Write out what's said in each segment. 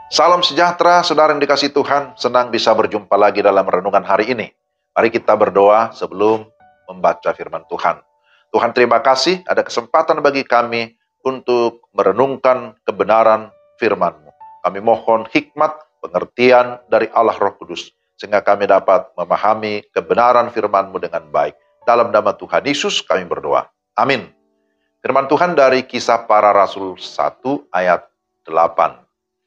Salam sejahtera, saudara yang dikasihi Tuhan. Senang bisa berjumpa lagi dalam renungan hari ini. Mari kita berdoa sebelum membaca firman Tuhan. Tuhan, terima kasih ada kesempatan bagi kami untuk merenungkan kebenaran firman-Mu. Kami mohon hikmat, pengertian dari Allah Roh Kudus, sehingga kami dapat memahami kebenaran firman-Mu dengan baik. Dalam nama Tuhan Yesus kami berdoa. Amin. Firman Tuhan dari Kisah Para Rasul 1 ayat 8.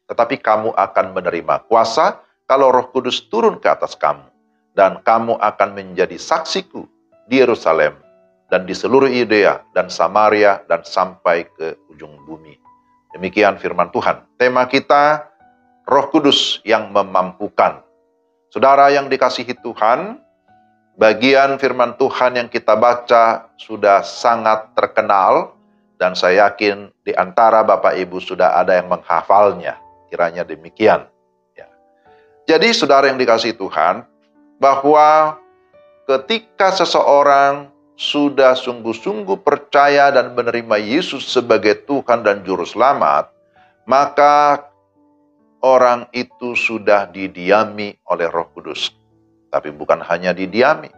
Tetapi kamu akan menerima kuasa kalau Roh Kudus turun ke atas kamu. Dan kamu akan menjadi saksiku di Yerusalem dan di seluruh Yudea dan Samaria dan sampai ke ujung bumi. Demikian firman Tuhan. Tema kita, Roh Kudus yang memampukan. Saudara yang dikasihi Tuhan, bagian firman Tuhan yang kita baca sudah sangat terkenal. Dan saya yakin di antara Bapak Ibu sudah ada yang menghafalnya. Kiranya demikian. Ya. Jadi saudara yang dikasihi Tuhan, bahwa ketika seseorang sudah sungguh-sungguh percaya dan menerima Yesus sebagai Tuhan dan Juru Selamat, maka orang itu sudah didiami oleh Roh Kudus. Tapi bukan hanya didiami,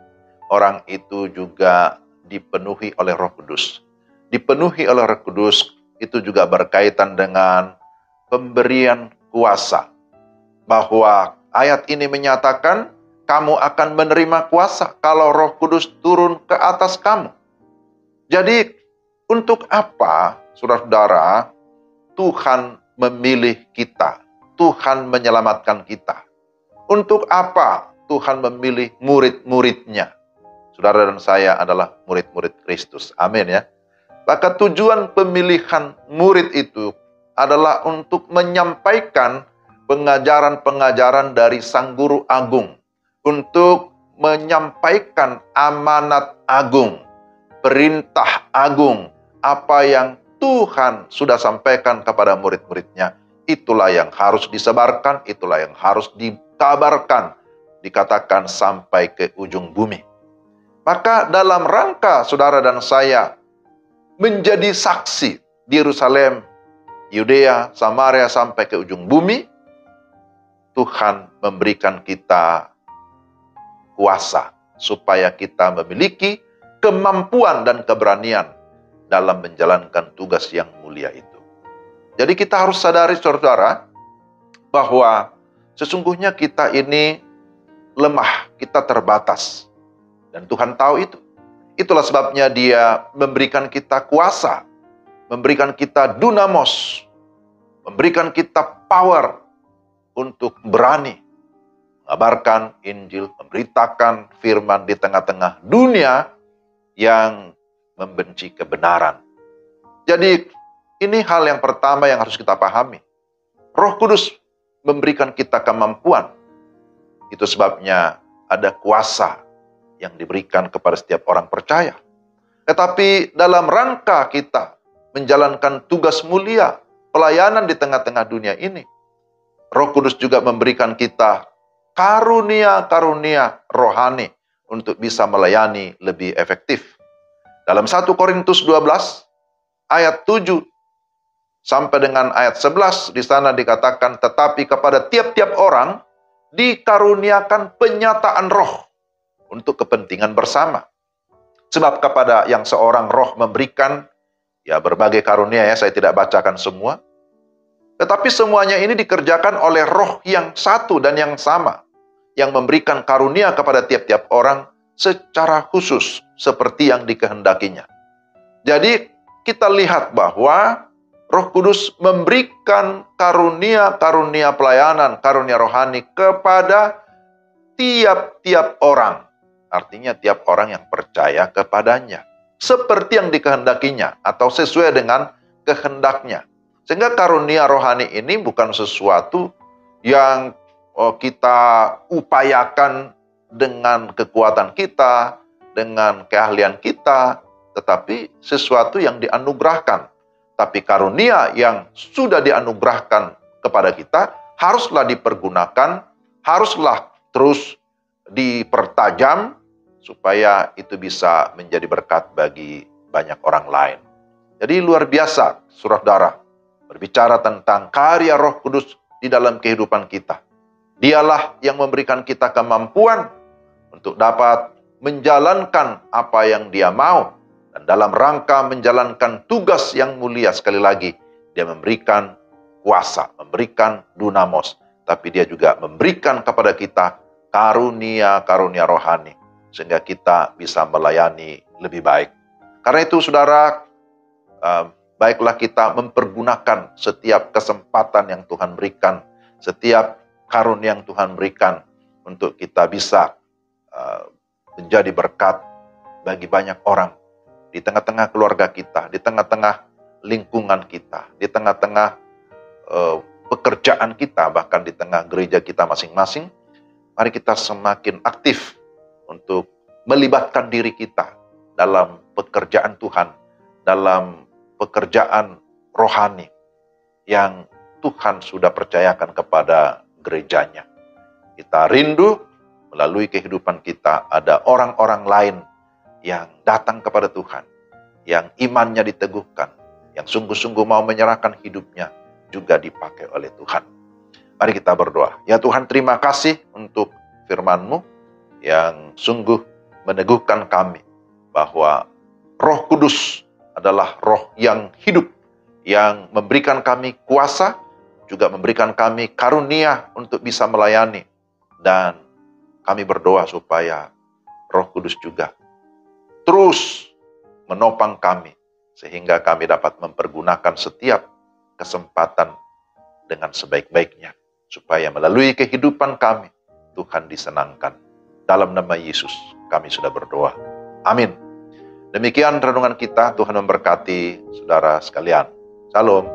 orang itu juga dipenuhi oleh Roh Kudus. Dipenuhi oleh Roh Kudus itu juga berkaitan dengan pemberian kuasa. Bahwa ayat ini menyatakan kamu akan menerima kuasa kalau Roh Kudus turun ke atas kamu. Jadi untuk apa, saudara-saudara, Tuhan memilih kita? Tuhan menyelamatkan kita. Untuk apa Tuhan memilih murid-muridnya? Saudara dan saya adalah murid-murid Kristus. Amin ya. Maka tujuan pemilihan murid itu adalah untuk menyampaikan pengajaran-pengajaran dari Sang Guru Agung, untuk menyampaikan amanat agung, perintah agung, apa yang Tuhan sudah sampaikan kepada murid-muridnya. Itulah yang harus disebarkan, itulah yang harus dikabarkan, dikatakan sampai ke ujung bumi. Maka dalam rangka saudara dan saya menjadi saksi di Yerusalem, Yudea, Samaria, sampai ke ujung bumi, Tuhan memberikan kita kuasa supaya kita memiliki kemampuan dan keberanian dalam menjalankan tugas yang mulia itu. Jadi kita harus sadari, saudara, bahwa sesungguhnya kita ini lemah, kita terbatas. Dan Tuhan tahu itu. Itulah sebabnya Dia memberikan kita kuasa, memberikan kita dunamos, memberikan kita power untuk berani mengabarkan Injil, memberitakan firman di tengah-tengah dunia yang membenci kebenaran. Jadi ini hal yang pertama yang harus kita pahami. Roh Kudus memberikan kita kemampuan. Itu sebabnya ada kuasa yang diberikan kepada setiap orang percaya. Tetapi dalam rangka kita menjalankan tugas mulia, pelayanan di tengah-tengah dunia ini, Roh Kudus juga memberikan kita karunia-karunia rohani untuk bisa melayani lebih efektif. Dalam 1 Korintus 12 ayat 7 sampai dengan ayat 11 di sana dikatakan, tetapi kepada tiap-tiap orang dikaruniakan penyataan roh untuk kepentingan bersama. Sebab kepada yang seorang roh memberikan berbagai karunia, saya tidak bacakan semua. Tetapi semuanya ini dikerjakan oleh roh yang satu dan yang sama, yang memberikan karunia kepada tiap-tiap orang secara khusus, seperti yang dikehendakinya. Jadi kita lihat bahwa Roh Kudus memberikan karunia-karunia pelayanan, karunia rohani kepada tiap-tiap orang. Artinya tiap orang yang percaya kepadanya. Seperti yang dikehendakinya atau sesuai dengan kehendaknya. Sehingga karunia rohani ini bukan sesuatu yang kita upayakan dengan kekuatan kita, dengan keahlian kita, tetapi sesuatu yang dianugerahkan. Tapi karunia yang sudah dianugerahkan kepada kita haruslah dipergunakan, haruslah terus dipertajam, supaya itu bisa menjadi berkat bagi banyak orang lain. Jadi luar biasa, saudara, berbicara tentang karya Roh Kudus di dalam kehidupan kita. Dialah yang memberikan kita kemampuan untuk dapat menjalankan apa yang Dia mau. Dan dalam rangka menjalankan tugas yang mulia, sekali lagi, Dia memberikan kuasa, memberikan dunamos. Tapi Dia juga memberikan kepada kita karunia-karunia rohani, sehingga kita bisa melayani lebih baik. Karena itu saudara, baiklah kita mempergunakan setiap kesempatan yang Tuhan berikan, setiap karunia yang Tuhan berikan untuk kita bisa menjadi berkat bagi banyak orang di tengah-tengah keluarga kita, di tengah-tengah lingkungan kita, di tengah-tengah pekerjaan kita, bahkan di tengah gereja kita masing-masing. Mari kita semakin aktif untuk melibatkan diri kita dalam pekerjaan Tuhan, dalam pekerjaan rohani yang Tuhan sudah percayakan kepada gerejanya. Kita rindu melalui kehidupan kita ada orang-orang lain yang datang kepada Tuhan, yang imannya diteguhkan, yang sungguh-sungguh mau menyerahkan hidupnya juga dipakai oleh Tuhan. Mari kita berdoa. Ya Tuhan, terima kasih untuk firman-Mu yang sungguh meneguhkan kami bahwa Roh Kudus adalah roh yang hidup, yang memberikan kami kuasa, juga memberikan kami karunia untuk bisa melayani. Dan kami berdoa supaya Roh Kudus juga terus menopang kami, sehingga kami dapat mempergunakan setiap kesempatan dengan sebaik-baiknya, supaya melalui kehidupan kami, Tuhan disenangkan. Dalam nama Yesus kami sudah berdoa. Amin. Demikian renungan kita. Tuhan memberkati saudara sekalian. Shalom.